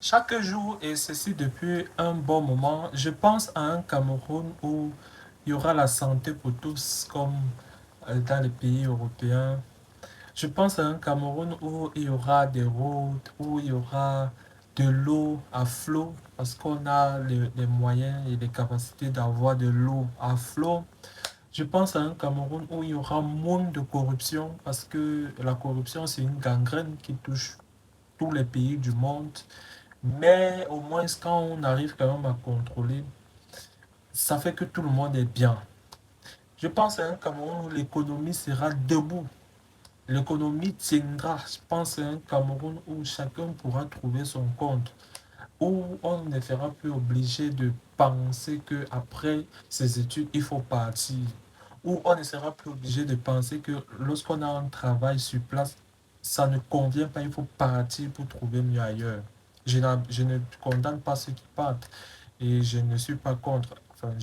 Chaque jour, et ceci depuis un bon moment, je pense à un Cameroun où il y aura la santé pour tous, comme dans les pays européens. Je pense à un Cameroun où il y aura des routes, où il y aura de l'eau à flot, parce qu'on a les moyens et les capacités d'avoir de l'eau à flot. Je pense à un Cameroun où il y aura moins de corruption, parce que la corruption, c'est une gangrène qui touche tous les pays du monde. Mais au moins, quand on arrive quand même à contrôler, ça fait que tout le monde est bien. Je pense à un Cameroun où l'économie sera debout. L'économie tiendra. Je pense à un Cameroun où chacun pourra trouver son compte. Où on ne sera plus obligé de penser qu'après ses études, il faut partir. Où on ne sera plus obligé de penser que lorsqu'on a un travail sur place, ça ne convient pas, il faut partir pour trouver mieux ailleurs. Je ne condamne pas ceux qui partent et je ne suis pas contre. Enfin,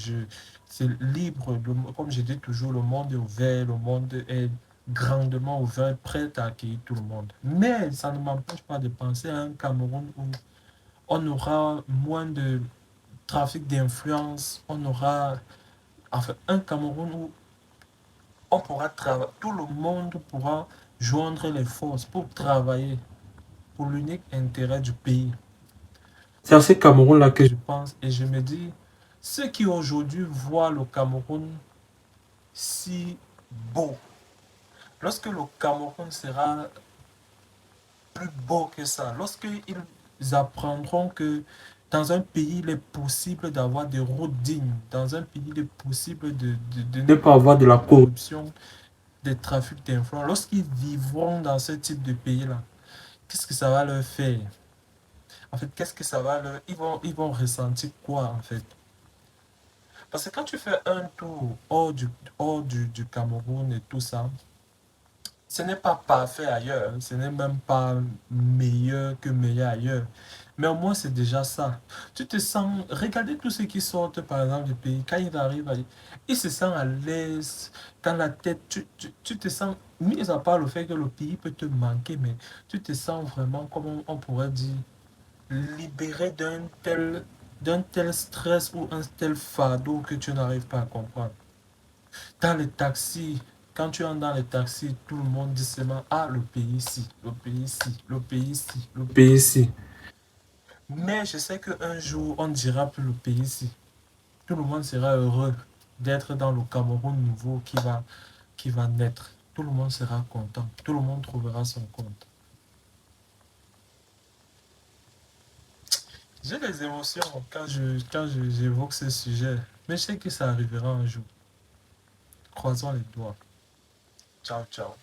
c'est libre, comme je dis toujours, le monde est ouvert, le monde est grandement ouvert, prêt à accueillir tout le monde. Mais ça ne m'empêche pas de penser à un Cameroun où on aura moins de trafic d'influence, on aura enfin un Cameroun où on pourra travailler, tout le monde pourra joindre les forces pour travailler pour l'unique intérêt du pays. C'est à ce Cameroun-là que je pense et je me dis, ceux qui aujourd'hui voient le Cameroun si beau, lorsque le Cameroun sera plus beau que ça, lorsqu'ils apprendront que dans un pays, il est possible d'avoir des routes dignes, dans un pays, il est possible de ne pas avoir de la corruption, des trafics d'influence, lorsqu'ils vivront dans ce type de pays-là, qu'est-ce que ça va leur faire? En fait, qu'est-ce que ça va leur... ils vont ressentir quoi, en fait? Parce que quand tu fais un tour hors du Cameroun et tout ça, ce n'est pas parfait ailleurs, ce n'est même pas meilleur que meilleur ailleurs. Mais au moins, c'est déjà ça. Tu te sens, regardez tous ceux qui sortent, par exemple, du pays, quand ils arrivent, ils se sentent à l'aise, dans la tête, tu te sens, mis à part le fait que le pays peut te manquer, mais tu te sens vraiment, comme on pourrait dire, libéré d'un tel stress ou un tel fardeau que tu n'arrives pas à comprendre. Dans les taxis, quand tu entres dans les taxis, tout le monde dit seulement, ah, le pays ici, le pays ici, le pays ici, le pays ici. Mais je sais qu'un jour, on ne dira plus le pays ici. Tout le monde sera heureux d'être dans le Cameroun nouveau qui va naître. Tout le monde sera content. Tout le monde trouvera son compte. J'ai des émotions j'évoque ce sujet. Mais je sais que ça arrivera un jour. Croisons les doigts. Ciao, ciao.